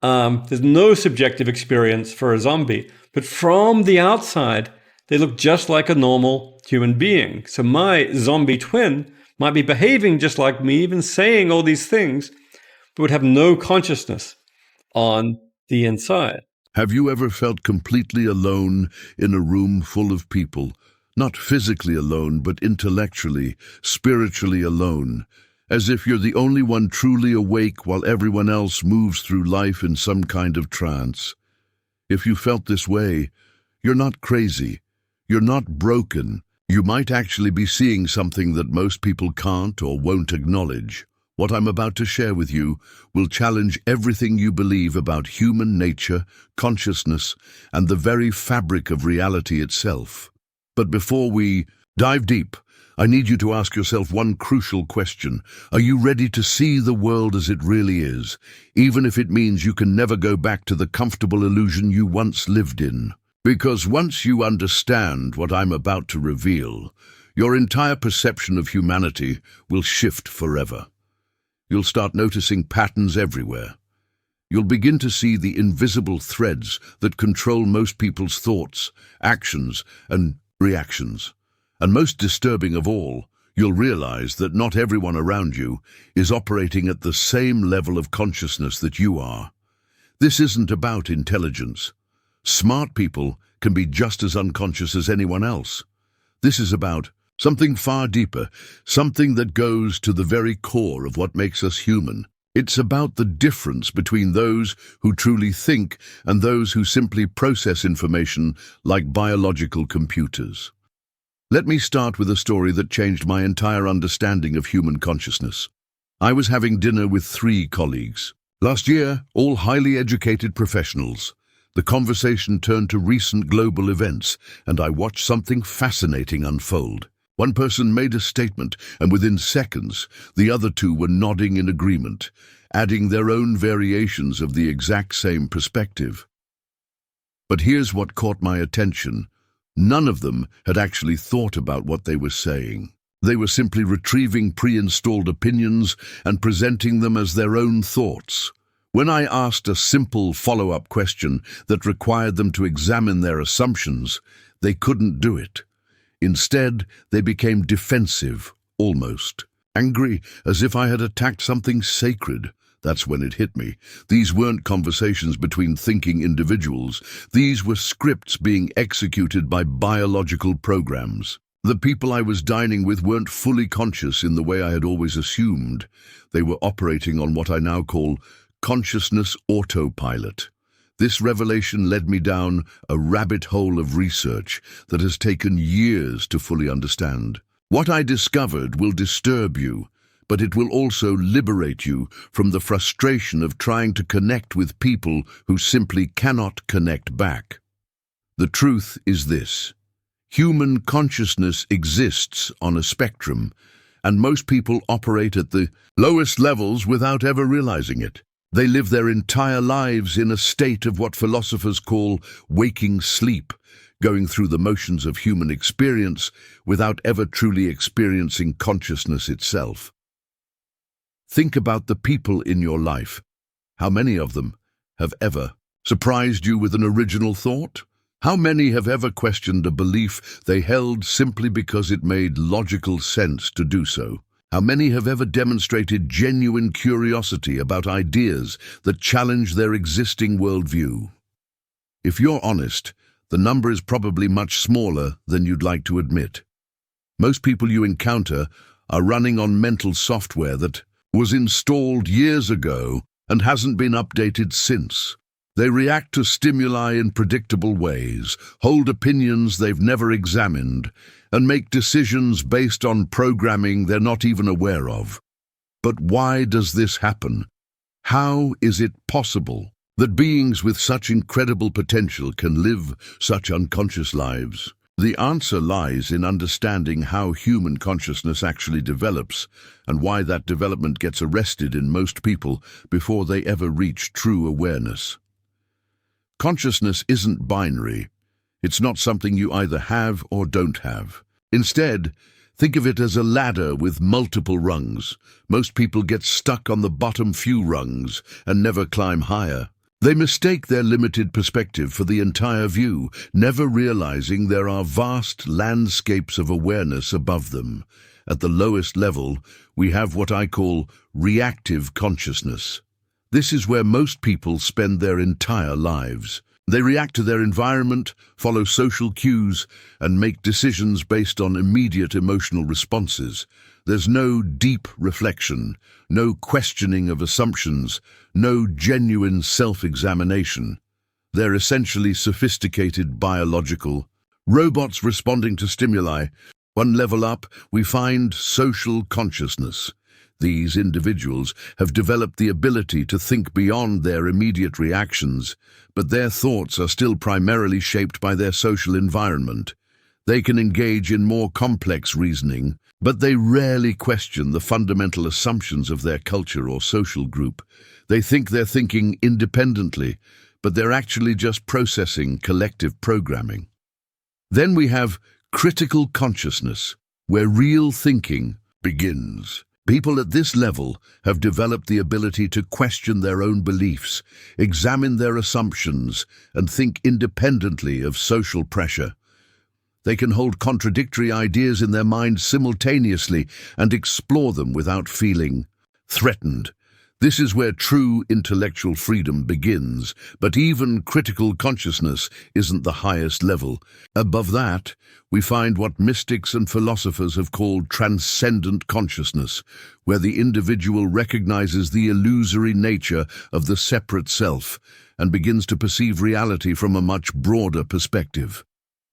There's no subjective experience for a zombie, but from the outside, they look just like a normal human being. So my zombie twin might be behaving just like me, even saying all these things, but would have no consciousness on the inside. Have you ever felt completely alone in a room full of people? Not physically alone, but intellectually, spiritually alone, as if you're the only one truly awake while everyone else moves through life in some kind of trance. If you felt this way, you're not crazy. You're not broken. You might actually be seeing something that most people can't or won't acknowledge. What I'm about to share with you will challenge everything you believe about human nature, consciousness, and the very fabric of reality itself. But before we dive deep, I need you to ask yourself one crucial question. Are you ready to see the world as it really is, even if it means you can never go back to the comfortable illusion you once lived in? Because once you understand what I'm about to reveal, your entire perception of humanity will shift forever. You'll start noticing patterns everywhere. You'll begin to see the invisible threads that control most people's thoughts, actions, and reactions. And most disturbing of all, you'll realize that not everyone around you is operating at the same level of consciousness that you are. This isn't about intelligence. Smart people can be just as unconscious as anyone else. This is about something far deeper, something that goes to the very core of what makes us human. It's about the difference between those who truly think and those who simply process information like biological computers. Let me start with a story that changed my entire understanding of human consciousness. I was having dinner with 3 colleagues. Last year, all highly educated professionals. The conversation turned to recent global events, and I watched something fascinating unfold. One person made a statement, and within seconds, the other 2 were nodding in agreement, adding their own variations of the exact same perspective. But here's what caught my attention. None of them had actually thought about what they were saying. They were simply retrieving pre-installed opinions and presenting them as their own thoughts. When I asked a simple follow-up question that required them to examine their assumptions, they couldn't do it. Instead, they became defensive, almost angry, as if I had attacked something sacred. That's when it hit me. These weren't conversations between thinking individuals. These were scripts being executed by biological programs. The people I was dining with weren't fully conscious in the way I had always assumed. They were operating on what I now call consciousness autopilot. This revelation led me down a rabbit hole of research that has taken years to fully understand. What I discovered will disturb you, but it will also liberate you from the frustration of trying to connect with people who simply cannot connect back. The truth is this: human consciousness exists on a spectrum, and most people operate at the lowest levels without ever realizing it. They live their entire lives in a state of what philosophers call waking sleep, going through the motions of human experience without ever truly experiencing consciousness itself. Think about the people in your life. How many of them have ever surprised you with an original thought? How many have ever questioned a belief they held simply because it made logical sense to do so? How many have ever demonstrated genuine curiosity about ideas that challenge their existing worldview? If you're honest, the number is probably much smaller than you'd like to admit. Most people you encounter are running on mental software that was installed years ago and hasn't been updated since. They react to stimuli in predictable ways, hold opinions they've never examined, and make decisions based on programming they're not even aware of. But why does this happen? How is it possible that beings with such incredible potential can live such unconscious lives? The answer lies in understanding how human consciousness actually develops and why that development gets arrested in most people before they ever reach true awareness. Consciousness isn't binary. It's not something you either have or don't have. Instead, think of it as a ladder with multiple rungs. Most people get stuck on the bottom few rungs and never climb higher. They mistake their limited perspective for the entire view, never realizing there are vast landscapes of awareness above them. At the lowest level, we have what I call reactive consciousness. This is where most people spend their entire lives. They react to their environment, follow social cues, and make decisions based on immediate emotional responses. There's no deep reflection, no questioning of assumptions, no genuine self-examination. They're essentially sophisticated biological robots responding to stimuli. One level up, we find social consciousness. These individuals have developed the ability to think beyond their immediate reactions, but their thoughts are still primarily shaped by their social environment. They can engage in more complex reasoning, but they rarely question the fundamental assumptions of their culture or social group. They think they're thinking independently, but they're actually just processing collective programming. Then we have critical consciousness, where real thinking begins. People at this level have developed the ability to question their own beliefs, examine their assumptions, and think independently of social pressure. They can hold contradictory ideas in their mind simultaneously and explore them without feeling threatened. This is where true intellectual freedom begins, but even critical consciousness isn't the highest level. Above that, we find what mystics and philosophers have called transcendent consciousness, where the individual recognizes the illusory nature of the separate self and begins to perceive reality from a much broader perspective.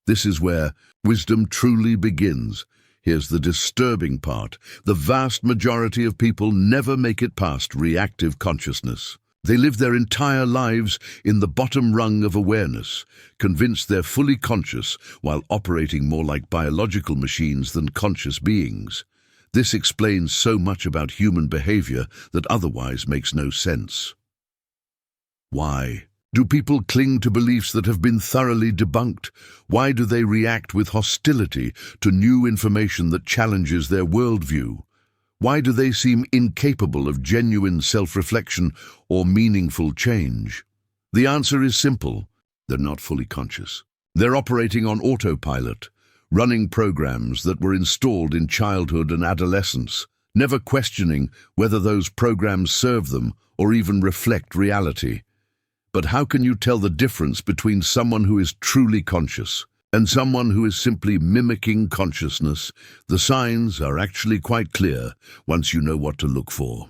This is where wisdom truly begins. Here's the disturbing part. The vast majority of people never make it past reactive consciousness. They live their entire lives in the bottom rung of awareness, convinced they're fully conscious while operating more like biological machines than conscious beings. This explains so much about human behavior that otherwise makes no sense. Why do people cling to beliefs that have been thoroughly debunked? Why do they react with hostility to new information that challenges their worldview? Why do they seem incapable of genuine self-reflection or meaningful change? The answer is simple. They're not fully conscious. They're operating on autopilot, running programs that were installed in childhood and adolescence, never questioning whether those programs serve them or even reflect reality. But how can you tell the difference between someone who is truly conscious and someone who is simply mimicking consciousness? The signs are actually quite clear once you know what to look for.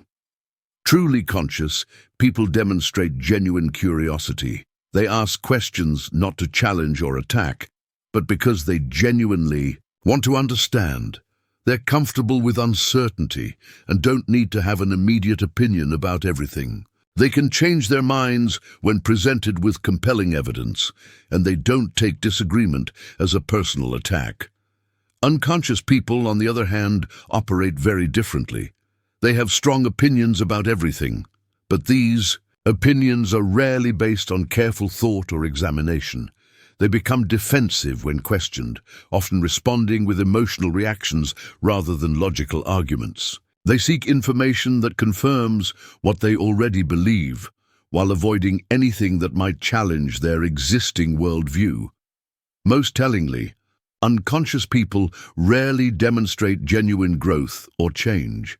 Truly conscious, people demonstrate genuine curiosity. They ask questions not to challenge or attack, but because they genuinely want to understand. They're comfortable with uncertainty and don't need to have an immediate opinion about everything. They can change their minds when presented with compelling evidence, and they don't take disagreement as a personal attack. Unconscious people, on the other hand, operate very differently. They have strong opinions about everything, but these opinions are rarely based on careful thought or examination. They become defensive when questioned, often responding with emotional reactions rather than logical arguments. They seek information that confirms what they already believe, while avoiding anything that might challenge their existing worldview. Most tellingly, unconscious people rarely demonstrate genuine growth or change.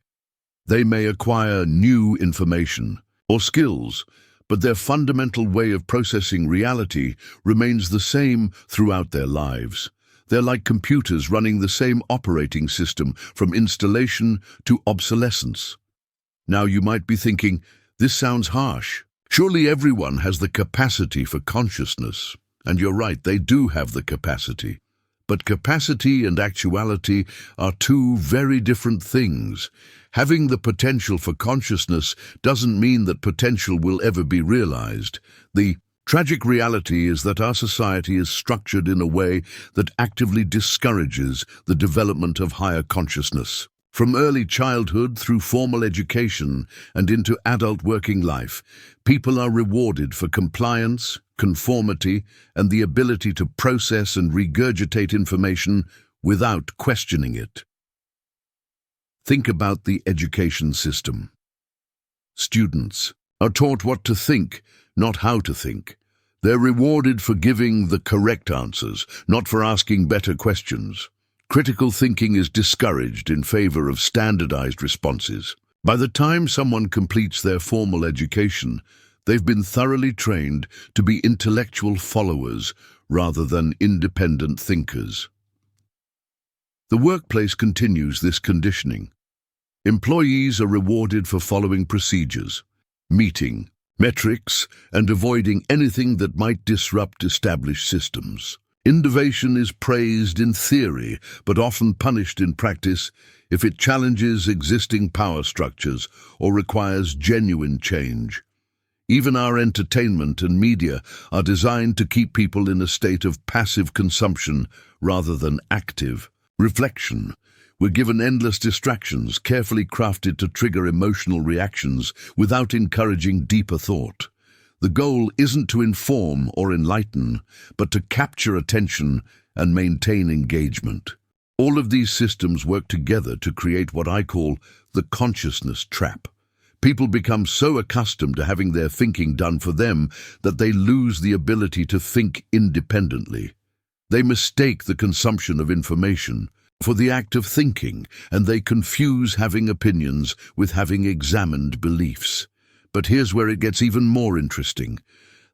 They may acquire new information or skills, but their fundamental way of processing reality remains the same throughout their lives. They're like computers running the same operating system from installation to obsolescence. Now you might be thinking, this sounds harsh. Surely everyone has the capacity for consciousness. And you're right, they do have the capacity. But capacity and actuality are two very different things. Having the potential for consciousness doesn't mean that potential will ever be realized. The tragic reality is that our society is structured in a way that actively discourages the development of higher consciousness. From early childhood through formal education and into adult working life, people are rewarded for compliance, conformity, and the ability to process and regurgitate information without questioning it. Think about the education system. Students are taught what to think, not how to think. They're rewarded for giving the correct answers, not for asking better questions. Critical thinking is discouraged in favor of standardized responses. By the time someone completes their formal education, they've been thoroughly trained to be intellectual followers rather than independent thinkers. The workplace continues this conditioning. Employees are rewarded for following procedures, meeting metrics, and avoiding anything that might disrupt established systems. Innovation is praised in theory, but often punished in practice if it challenges existing power structures or requires genuine change. Even our entertainment and media are designed to keep people in a state of passive consumption rather than active reflection. We're given endless distractions, carefully crafted to trigger emotional reactions without encouraging deeper thought. The goal isn't to inform or enlighten, but to capture attention and maintain engagement. All of these systems work together to create what I call the consciousness trap. People become so accustomed to having their thinking done for them that they lose the ability to think independently. They mistake the consumption of information for the act of thinking, and they confuse having opinions with having examined beliefs. But here's where it gets even more interesting.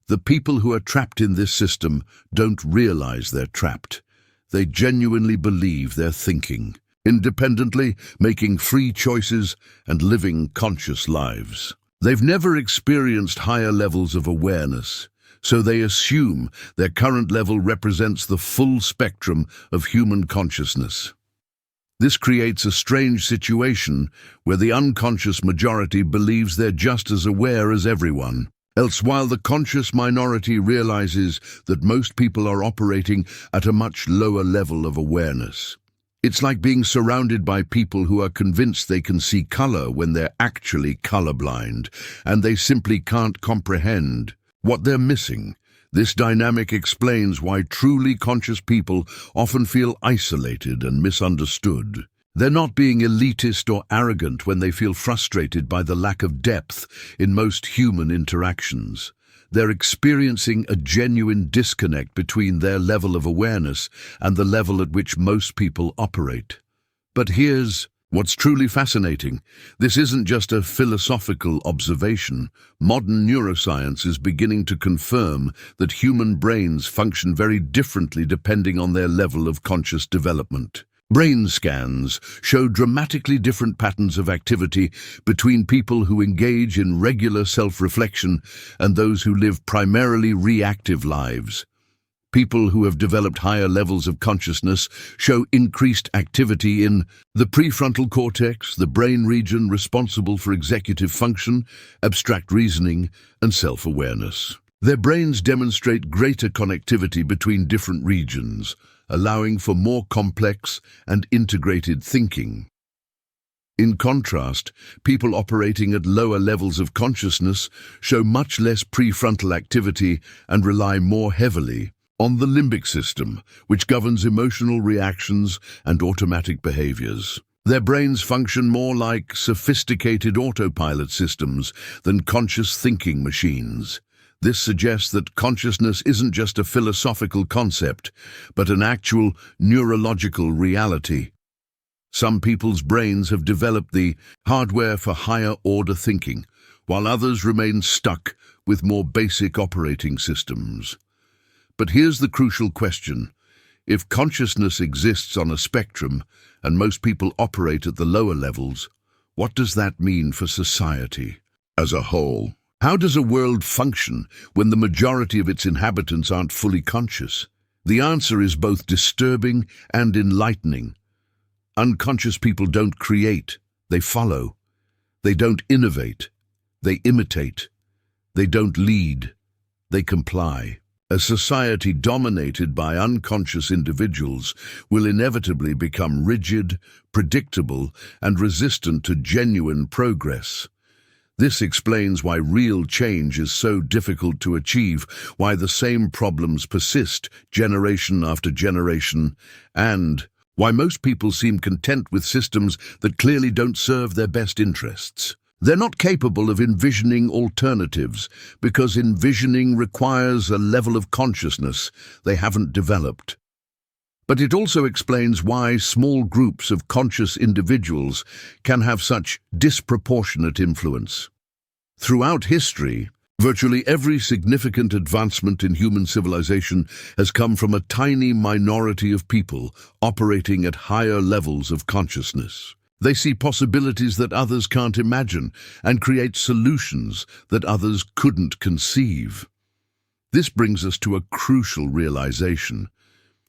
The people who are trapped in this system don't realize they're trapped. They genuinely believe they're thinking independently, making free choices, and living conscious lives. They've never experienced higher levels of awareness, so they assume their current level represents the full spectrum of human consciousness. This creates a strange situation where the unconscious majority believes they're just as aware as everyone. Else, while the conscious minority realizes that most people are operating at a much lower level of awareness. It's like being surrounded by people who are convinced they can see color when they're actually colorblind, and they simply can't comprehend what they're missing. This dynamic explains why truly conscious people often feel isolated and misunderstood. They're not being elitist or arrogant when they feel frustrated by the lack of depth in most human interactions. They're experiencing a genuine disconnect between their level of awareness and the level at which most people operate. But here's what's truly fascinating. This isn't just a philosophical observation. Modern neuroscience is beginning to confirm that human brains function very differently depending on their level of conscious development. Brain scans show dramatically different patterns of activity between people who engage in regular self-reflection and those who live primarily reactive lives. People who have developed higher levels of consciousness show increased activity in the prefrontal cortex, the brain region responsible for executive function, abstract reasoning, and self-awareness. Their brains demonstrate greater connectivity between different regions, allowing for more complex and integrated thinking. In contrast, people operating at lower levels of consciousness show much less prefrontal activity and rely more heavily on the limbic system, which governs emotional reactions and automatic behaviors. Their brains function more like sophisticated autopilot systems than conscious thinking machines. This suggests that consciousness isn't just a philosophical concept, but an actual neurological reality. Some people's brains have developed the hardware for higher-order thinking, while others remain stuck with more basic operating systems. But here's the crucial question. If consciousness exists on a spectrum, and most people operate at the lower levels, what does that mean for society as a whole? How does a world function when the majority of its inhabitants aren't fully conscious? The answer is both disturbing and enlightening. Unconscious people don't create, they follow. They don't innovate, they imitate. They don't lead, they comply. A society dominated by unconscious individuals will inevitably become rigid, predictable, and resistant to genuine progress. This explains why real change is so difficult to achieve, why the same problems persist generation after generation, and why most people seem content with systems that clearly don't serve their best interests. They're not capable of envisioning alternatives because envisioning requires a level of consciousness they haven't developed. But it also explains why small groups of conscious individuals can have such disproportionate influence. Throughout history, virtually every significant advancement in human civilization has come from a tiny minority of people operating at higher levels of consciousness. They see possibilities that others can't imagine and create solutions that others couldn't conceive. This brings us to a crucial realization.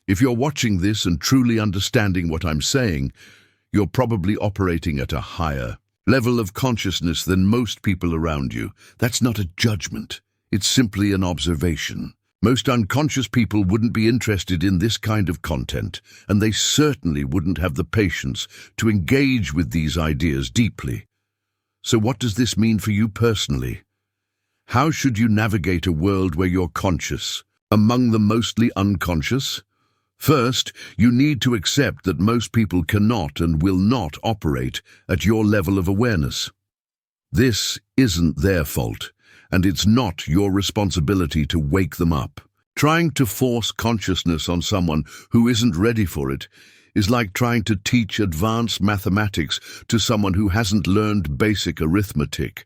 If you're watching this and truly understanding what I'm saying, you're probably operating at a higher level of consciousness than most people around you. That's not a judgment. It's simply an observation. Most unconscious people wouldn't be interested in this kind of content, and they certainly wouldn't have the patience to engage with these ideas deeply. So what does this mean for you personally? How should you navigate a world where you're conscious, among the mostly unconscious? First, you need to accept that most people cannot and will not operate at your level of awareness. This isn't their fault, and it's not your responsibility to wake them up. Trying to force consciousness on someone who isn't ready for it is like trying to teach advanced mathematics to someone who hasn't learned basic arithmetic.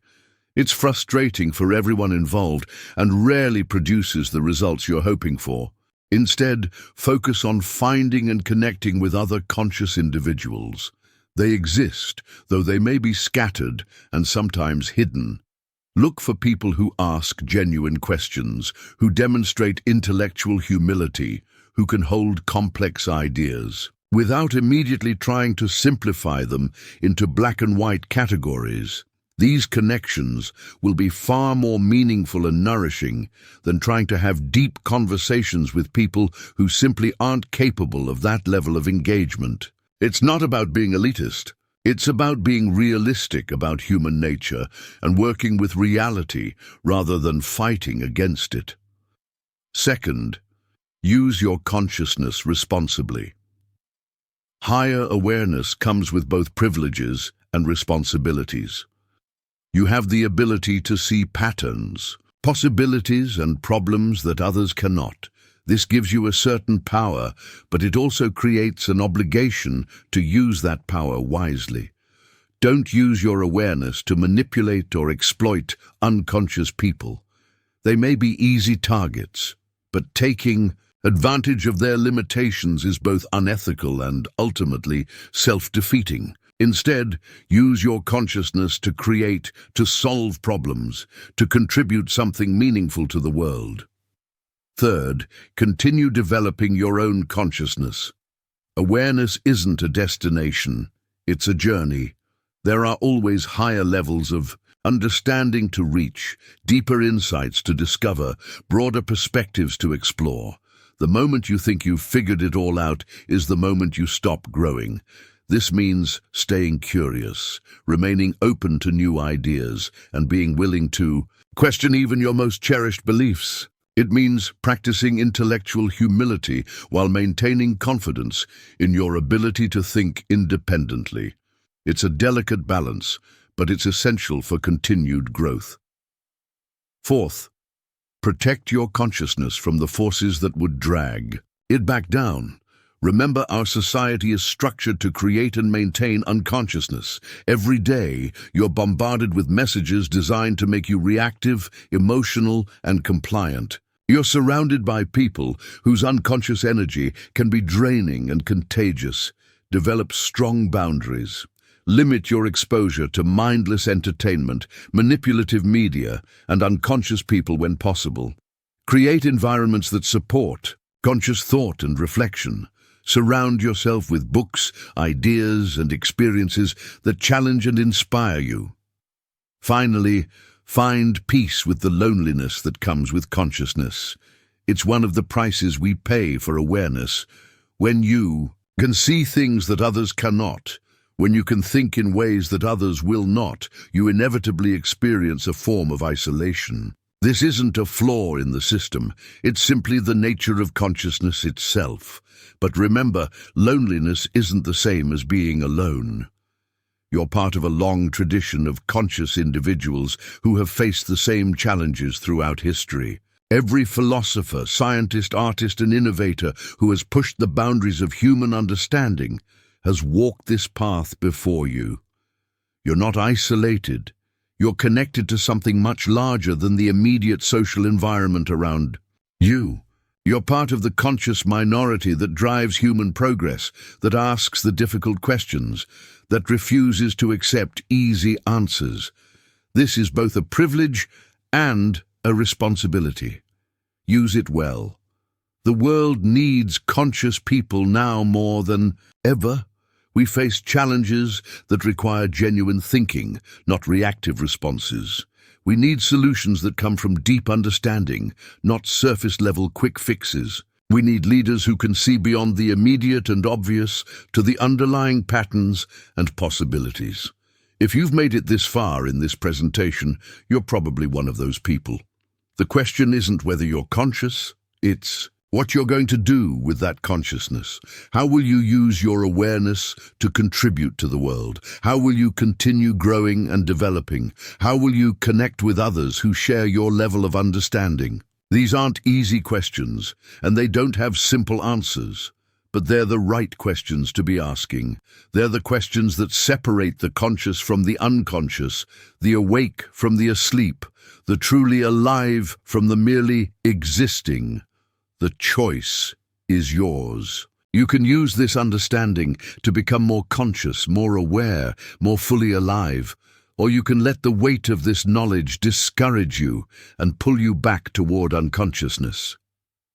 It's frustrating for everyone involved and rarely produces the results you're hoping for. Instead, focus on finding and connecting with other conscious individuals. They exist, though they may be scattered and sometimes hidden. Look for people who ask genuine questions, who demonstrate intellectual humility, who can hold complex ideas, without immediately trying to simplify them into black and white categories. These connections will be far more meaningful and nourishing than trying to have deep conversations with people who simply aren't capable of that level of engagement. It's not about being elitist. It's about being realistic about human nature and working with reality rather than fighting against it. Second, use your consciousness responsibly. Higher awareness comes with both privileges and responsibilities. You have the ability to see patterns, possibilities, and problems that others cannot. This gives you a certain power, but it also creates an obligation to use that power wisely. Don't use your awareness to manipulate or exploit unconscious people. They may be easy targets, but taking advantage of their limitations is both unethical and ultimately self-defeating. Instead, use your consciousness to create, to solve problems, to contribute something meaningful to the world. Third, continue developing your own consciousness. Awareness isn't a destination, it's a journey. There are always higher levels of understanding to reach, deeper insights to discover, broader perspectives to explore. The moment you think you've figured it all out is the moment you stop growing. This means staying curious, remaining open to new ideas, and being willing to question even your most cherished beliefs. It means practicing intellectual humility while maintaining confidence in your ability to think independently. It's a delicate balance, but it's essential for continued growth. Fourth, protect your consciousness from the forces that would drag it back down. Remember, our society is structured to create and maintain unconsciousness. Every day, you're bombarded with messages designed to make you reactive, emotional, and compliant. You're surrounded by people whose unconscious energy can be draining and contagious. Develop strong boundaries. Limit your exposure to mindless entertainment, manipulative media, and unconscious people when possible. Create environments that support conscious thought and reflection. Surround yourself with books, ideas, and experiences that challenge and inspire you. Finally, find peace with the loneliness that comes with consciousness. It's one of the prices we pay for awareness. When you can see things that others cannot, when you can think in ways that others will not, you inevitably experience a form of isolation. This isn't a flaw in the system, it's simply the nature of consciousness itself. But remember, loneliness isn't the same as being alone. You're part of a long tradition of conscious individuals who have faced the same challenges throughout history. Every philosopher, scientist, artist, and innovator who has pushed the boundaries of human understanding has walked this path before you. You're not isolated. You're connected to something much larger than the immediate social environment around you. You're part of the conscious minority that drives human progress, that asks the difficult questions, that refuses to accept easy answers. This is both a privilege and a responsibility. Use it well. The world needs conscious people now more than ever. We face challenges that require genuine thinking, not reactive responses. We need solutions that come from deep understanding, not surface-level quick fixes. We need leaders who can see beyond the immediate and obvious to the underlying patterns and possibilities. If you've made it this far in this presentation, you're probably one of those people. The question isn't whether you're conscious, it's what you're going to do with that consciousness. How will you use your awareness to contribute to the world? How will you continue growing and developing? How will you connect with others who share your level of understanding? These aren't easy questions, and they don't have simple answers. But they're the right questions to be asking. They're the questions that separate the conscious from the unconscious, the awake from the asleep, the truly alive from the merely existing. The choice is yours. You can use this understanding to become more conscious, more aware, more fully alive, or you can let the weight of this knowledge discourage you and pull you back toward unconsciousness.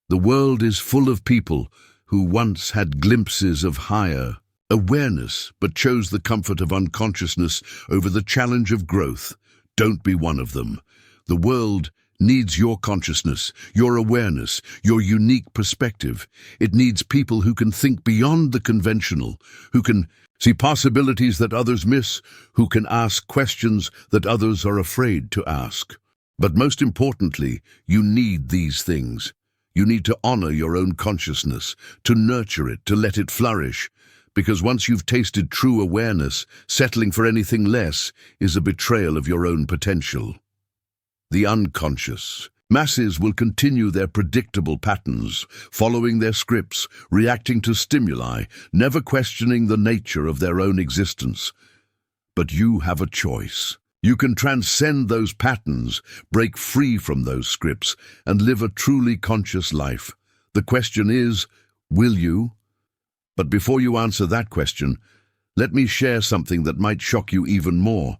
The world is full of people who once had glimpses of higher awareness but chose the comfort of unconsciousness over the challenge of growth. Don't be one of them. The world needs your consciousness, your awareness, your unique perspective. It needs people who can think beyond the conventional, who can see possibilities that others miss, who can ask questions that others are afraid to ask. But most importantly, you need these things. You need to honor your own consciousness, to nurture it, to let it flourish. Because once you've tasted true awareness, settling for anything less is a betrayal of your own potential. The unconscious. Masses will continue their predictable patterns, following their scripts, reacting to stimuli, never questioning the nature of their own existence. But you have a choice. You can transcend those patterns, break free from those scripts, and live a truly conscious life. The question is, will you? But before you answer that question, let me share something that might shock you even more.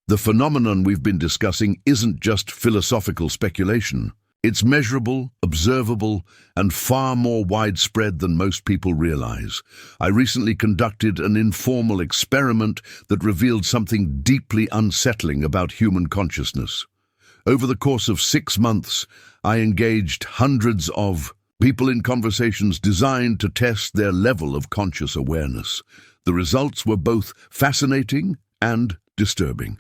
The phenomenon we've been discussing isn't just philosophical speculation. It's measurable, observable, and far more widespread than most people realize. I recently conducted an informal experiment that revealed something deeply unsettling about human consciousness. Over the course of 6 months, I engaged hundreds of people in conversations designed to test their level of conscious awareness. The results were both fascinating and disturbing.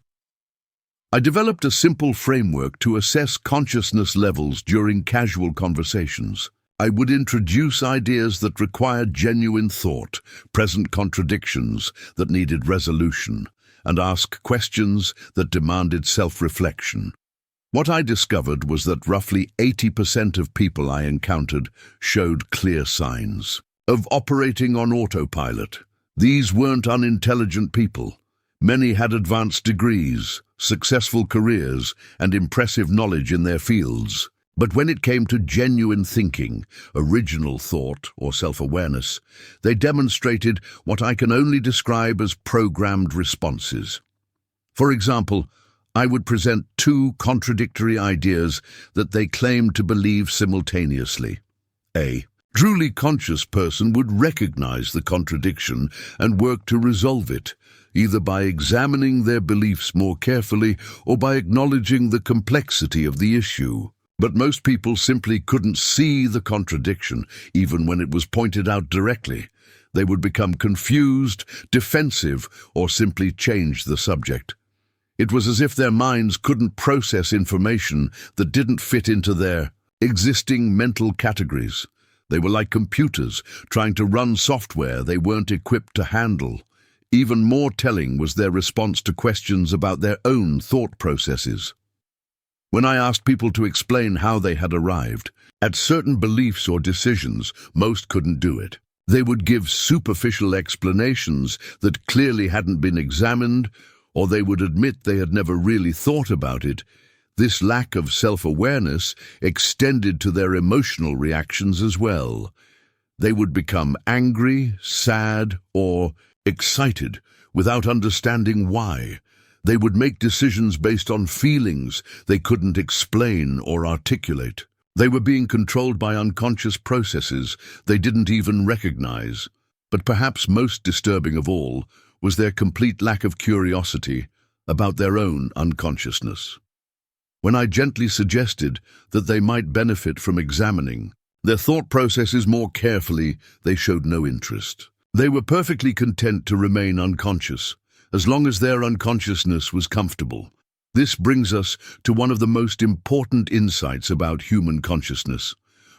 I developed a simple framework to assess consciousness levels during casual conversations. I would introduce ideas that required genuine thought, present contradictions that needed resolution, and ask questions that demanded self-reflection. What I discovered was that roughly 80% of people I encountered showed clear signs of operating on autopilot. These weren't unintelligent people. Many had advanced degrees, successful careers, and impressive knowledge in their fields. But when it came to genuine thinking, original thought, or self-awareness, they demonstrated what I can only describe as programmed responses. For example, I would present 2 contradictory ideas that they claimed to believe simultaneously. A truly conscious person would recognize the contradiction and work to resolve it, either by examining their beliefs more carefully or by acknowledging the complexity of the issue. But most people simply couldn't see the contradiction, even when it was pointed out directly. They would become confused, defensive, or simply change the subject. It was as if their minds couldn't process information that didn't fit into their existing mental categories. They were like computers trying to run software they weren't equipped to handle. Even more telling was their response to questions about their own thought processes. When I asked people to explain how they had arrived at certain beliefs or decisions, most couldn't do it. They would give superficial explanations that clearly hadn't been examined, or they would admit they had never really thought about it. This lack of self-awareness extended to their emotional reactions as well. They would become angry, sad, or excited without understanding why. They would make decisions based on feelings they couldn't explain or articulate. They were being controlled by unconscious processes they didn't even recognize. But perhaps most disturbing of all was their complete lack of curiosity about their own unconsciousness. When I gently suggested that they might benefit from examining their thought processes more carefully, they showed no interest. They were perfectly content to remain unconscious, as long as their unconsciousness was comfortable. This brings us to one of the most important insights about human consciousness.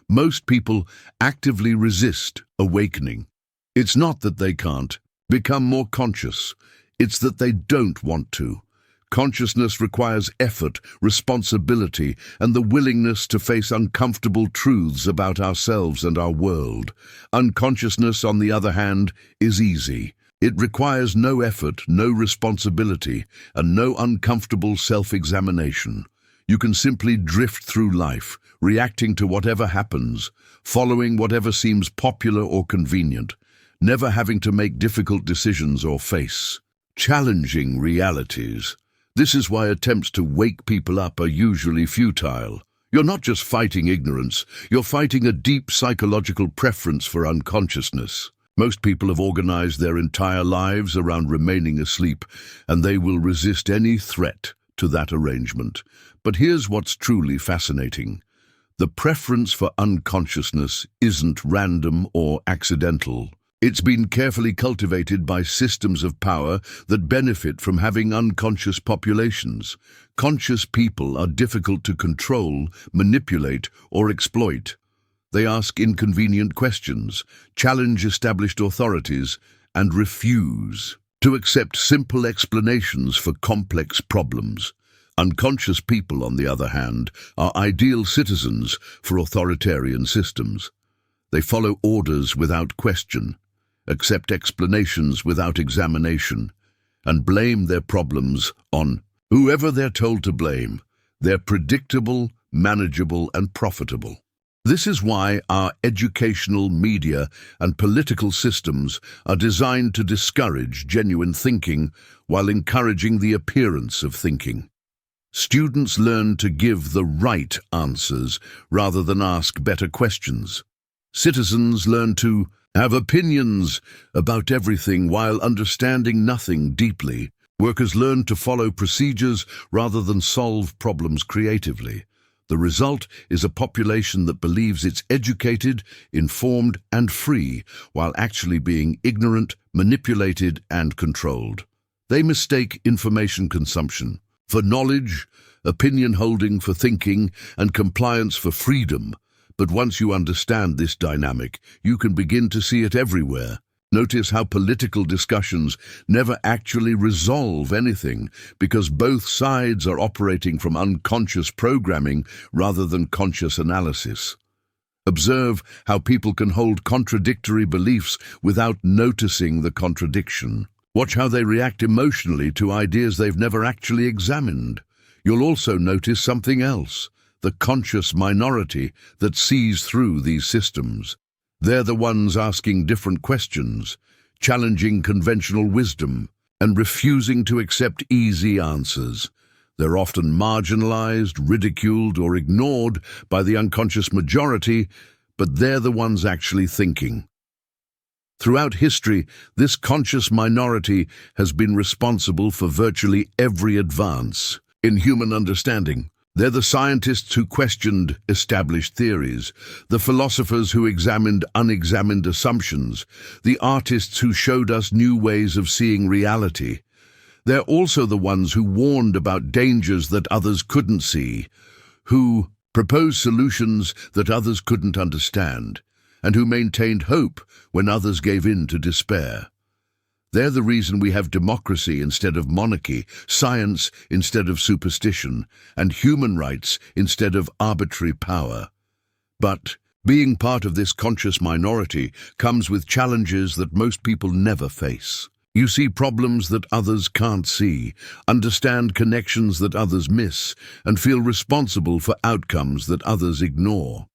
Most people actively resist awakening. It's not that they can't become more conscious, it's that they don't want to. Consciousness requires effort, responsibility, and the willingness to face uncomfortable truths about ourselves and our world. Unconsciousness, on the other hand, is easy. It requires no effort, no responsibility, and no uncomfortable self-examination. You can simply drift through life, reacting to whatever happens, following whatever seems popular or convenient, never having to make difficult decisions or face challenging realities. This is why attempts to wake people up are usually futile. You're not just fighting ignorance, you're fighting a deep psychological preference for unconsciousness. Most people have organized their entire lives around remaining asleep, and they will resist any threat to that arrangement. But here's what's truly fascinating. The preference for unconsciousness isn't random or accidental. It's been carefully cultivated by systems of power that benefit from having unconscious populations. Conscious people are difficult to control, manipulate, or exploit. They ask inconvenient questions, challenge established authorities, and refuse to accept simple explanations for complex problems. Unconscious people, on the other hand, are ideal citizens for authoritarian systems. They follow orders without question, accept explanations without examination, and blame their problems on whoever they're told to blame. They're predictable, manageable, and profitable. This is why our educational, media, and political systems are designed to discourage genuine thinking while encouraging the appearance of thinking. Students learn to give the right answers rather than ask better questions. Citizens learn to have opinions about everything while understanding nothing deeply. Workers learn to follow procedures rather than solve problems creatively. The result is a population that believes it's educated, informed, and free, while actually being ignorant, manipulated, and controlled. They mistake information consumption for knowledge, opinion holding for thinking, and compliance for freedom. But once you understand this dynamic, you can begin to see it everywhere. Notice how political discussions never actually resolve anything because both sides are operating from unconscious programming rather than conscious analysis. Observe how people can hold contradictory beliefs without noticing the contradiction. Watch how they react emotionally to ideas they've never actually examined. You'll also notice something else, the conscious minority that sees through these systems. They're the ones asking different questions, challenging conventional wisdom, and refusing to accept easy answers. They're often marginalized, ridiculed, or ignored by the unconscious majority, but they're the ones actually thinking. Throughout history, this conscious minority has been responsible for virtually every advance in human understanding. They're the scientists who questioned established theories, the philosophers who examined unexamined assumptions, the artists who showed us new ways of seeing reality. They're also the ones who warned about dangers that others couldn't see, who proposed solutions that others couldn't understand, and who maintained hope when others gave in to despair. They're the reason we have democracy instead of monarchy, science instead of superstition, and human rights instead of arbitrary power. But being part of this conscious minority comes with challenges that most people never face. You see problems that others can't see, understand connections that others miss, and feel responsible for outcomes that others ignore.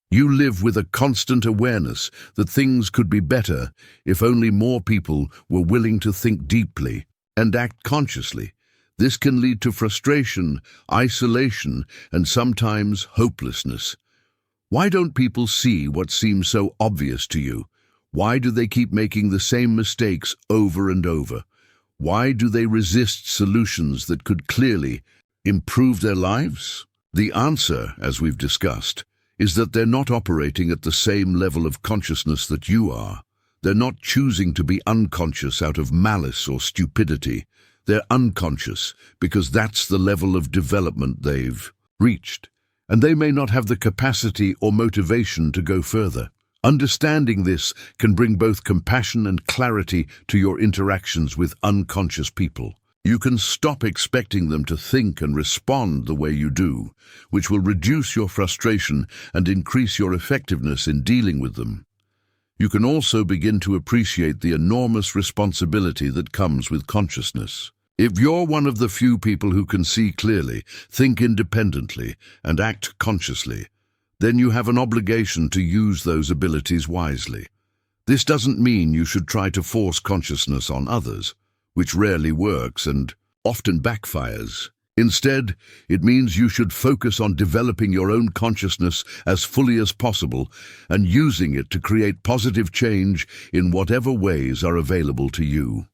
You live with a constant awareness that things could be better if only more people were willing to think deeply and act consciously. This can lead to frustration, isolation, and sometimes hopelessness. Why don't people see what seems so obvious to you? Why do they keep making the same mistakes over and over? Why do they resist solutions that could clearly improve their lives? The answer, as we've discussed, is that they're not operating at the same level of consciousness that you are. They're not choosing to be unconscious out of malice or stupidity. They're unconscious because that's the level of development they've reached, and they may not have the capacity or motivation to go further. Understanding this can bring both compassion and clarity to your interactions with unconscious people. You can stop expecting them to think and respond the way you do, which will reduce your frustration and increase your effectiveness in dealing with them. You can also begin to appreciate the enormous responsibility that comes with consciousness. If you're one of the few people who can see clearly, think independently, and act consciously, then you have an obligation to use those abilities wisely. This doesn't mean you should try to force consciousness on others, which rarely works and often backfires. Instead, it means you should focus on developing your own consciousness as fully as possible and using it to create positive change in whatever ways are available to you.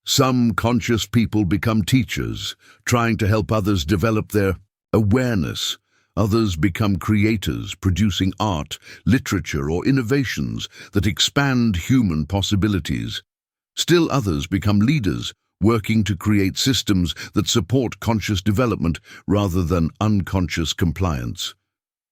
Some conscious people become teachers, trying to help others develop their awareness. Others become creators, producing art, literature, or innovations that expand human possibilities. Still others become leaders, working to create systems that support conscious development rather than unconscious compliance.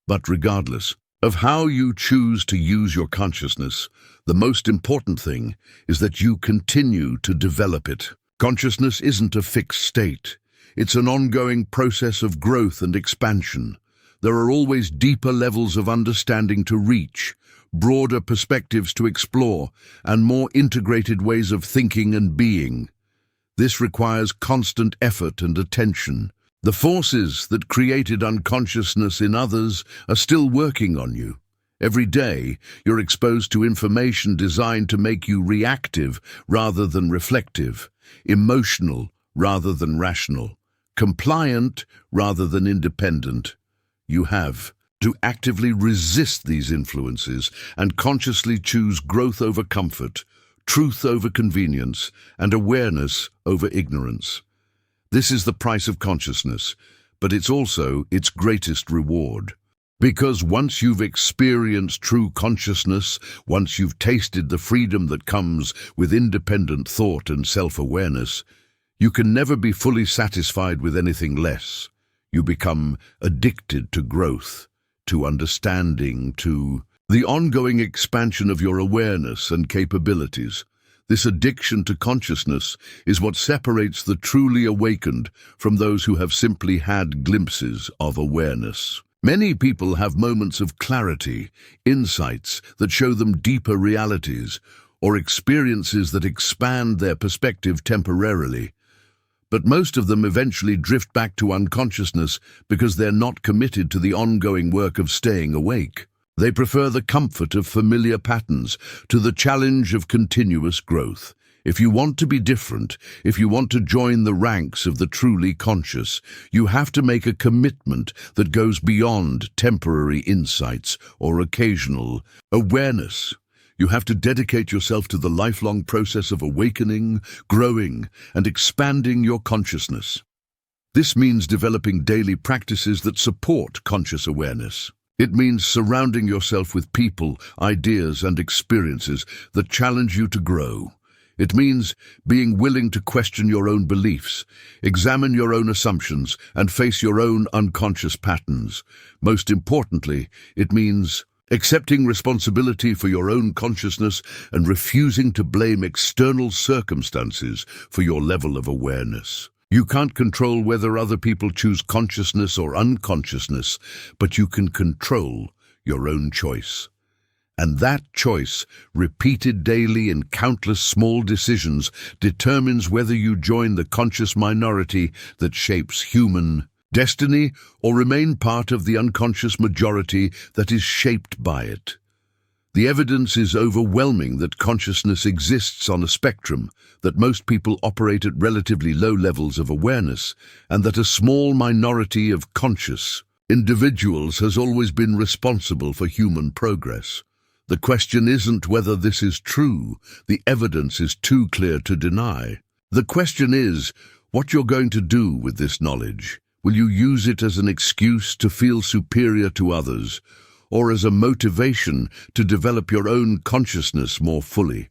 But regardless of how you choose to use your consciousness, the most important thing is that you continue to develop it. Consciousness isn't a fixed state. It's an ongoing process of growth and expansion. There are always deeper levels of understanding to reach, broader perspectives to explore, and more integrated ways of thinking and being. This requires constant effort and attention. The forces that created unconsciousness in others are still working on you. Every day, you're exposed to information designed to make you reactive rather than reflective, emotional rather than rational, compliant rather than independent. You have to actively resist these influences and consciously choose growth over comfort, truth over convenience, and awareness over ignorance. This is the price of consciousness, but it's also its greatest reward. Because once you've experienced true consciousness, once you've tasted the freedom that comes with independent thought and self-awareness, you can never be fully satisfied with anything less. You become addicted to growth, to understanding, to the ongoing expansion of your awareness and capabilities. This addiction to consciousness is what separates the truly awakened from those who have simply had glimpses of awareness. Many people have moments of clarity, insights that show them deeper realities, or experiences that expand their perspective temporarily. But most of them eventually drift back to unconsciousness because they're not committed to the ongoing work of staying awake. They prefer the comfort of familiar patterns to the challenge of continuous growth. If you want to be different, if you want to join the ranks of the truly conscious, you have to make a commitment that goes beyond temporary insights or occasional awareness. You have to dedicate yourself to the lifelong process of awakening, growing, and expanding your consciousness. This means developing daily practices that support conscious awareness. It means surrounding yourself with people, ideas, and experiences that challenge you to grow. It means being willing to question your own beliefs, examine your own assumptions, and face your own unconscious patterns. Most importantly, it means accepting responsibility for your own consciousness and refusing to blame external circumstances for your level of awareness. You can't control whether other people choose consciousness or unconsciousness, but you can control your own choice. And that choice, repeated daily in countless small decisions, determines whether you join the conscious minority that shapes human destiny or remain part of the unconscious majority that is shaped by it. The evidence is overwhelming that consciousness exists on a spectrum, that most people operate at relatively low levels of awareness, and that a small minority of conscious individuals has always been responsible for human progress. The question isn't whether this is true. The evidence is too clear to deny. The question is what you're going to do with this knowledge. Will you use it as an excuse to feel superior to others, or as a motivation to develop your own consciousness more fully?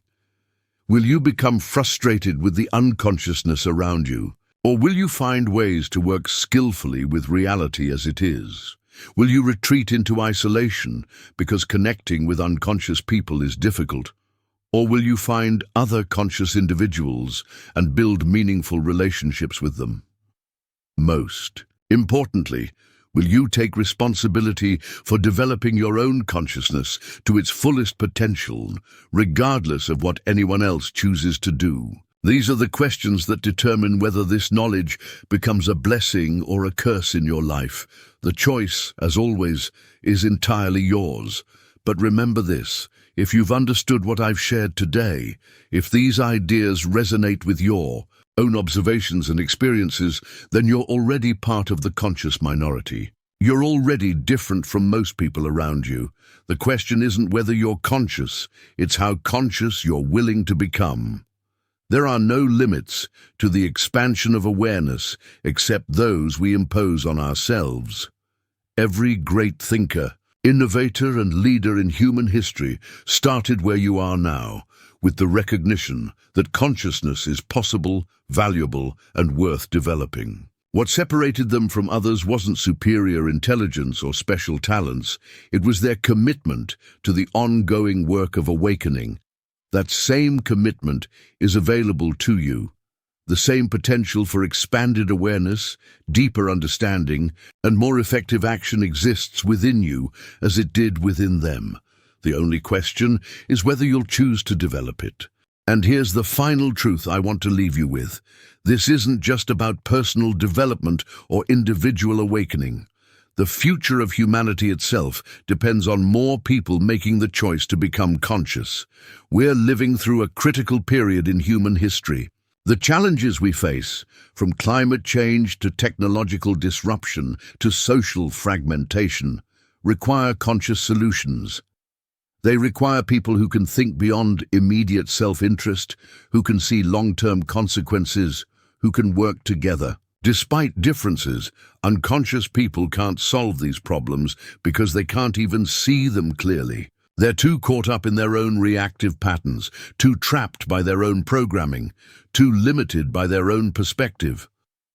Will you become frustrated with the unconsciousness around you, or will you find ways to work skillfully with reality as it is? Will you retreat into isolation because connecting with unconscious people is difficult? Or will you find other conscious individuals and build meaningful relationships with them? Most importantly, will you take responsibility for developing your own consciousness to its fullest potential, regardless of what anyone else chooses to do? These are the questions that determine whether this knowledge becomes a blessing or a curse in your life. The choice, as always, is entirely yours. But remember this, if you've understood what I've shared today, if these ideas resonate with your own observations and experiences, then you're already part of the conscious minority. You're already different from most people around you. The question isn't whether you're conscious, it's how conscious you're willing to become. There are no limits to the expansion of awareness except those we impose on ourselves. Every great thinker, innovator and leader in human history started where you are now, with the recognition that consciousness is possible, valuable, and worth developing. What separated them from others wasn't superior intelligence or special talents, it was their commitment to the ongoing work of awakening. That same commitment is available to you. The same potential for expanded awareness, deeper understanding, and more effective action exists within you as it did within them. The only question is whether you'll choose to develop it. And here's the final truth I want to leave you with. This isn't just about personal development or individual awakening. The future of humanity itself depends on more people making the choice to become conscious. We're living through a critical period in human history. The challenges we face, from climate change to technological disruption to social fragmentation, require conscious solutions. They require people who can think beyond immediate self-interest, who can see long-term consequences, who can work together. Despite differences, unconscious people can't solve these problems because they can't even see them clearly. They're too caught up in their own reactive patterns, too trapped by their own programming, too limited by their own perspective.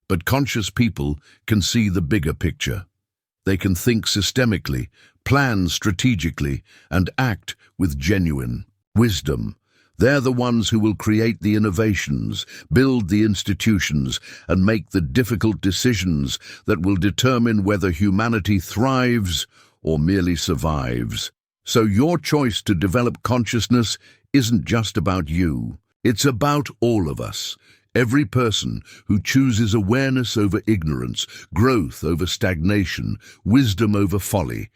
But conscious people can see the bigger picture. They can think systemically, plan strategically, and act with genuine wisdom. They're the ones who will create the innovations, build the institutions, and make the difficult decisions that will determine whether humanity thrives or merely survives. So your choice to develop consciousness isn't just about you. It's about all of us. Every person who chooses awareness over ignorance, growth over stagnation, wisdom over folly,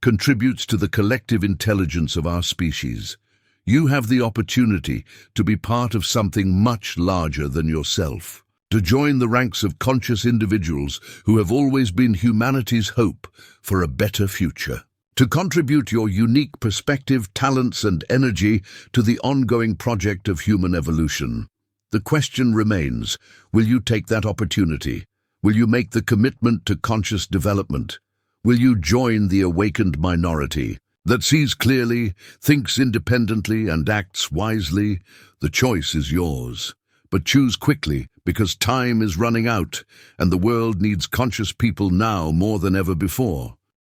contributes to the collective intelligence of our species. You have the opportunity to be part of something much larger than yourself, to join the ranks of conscious individuals who have always been humanity's hope for a better future, to contribute your unique perspective, talents, and energy to the ongoing project of human evolution. The question remains, will you take that opportunity? Will you make the commitment to conscious development? Will you join the awakened minority that sees clearly, thinks independently, and acts wisely? The choice is yours. But choose quickly, because time is running out, and the world needs conscious people now more than ever before.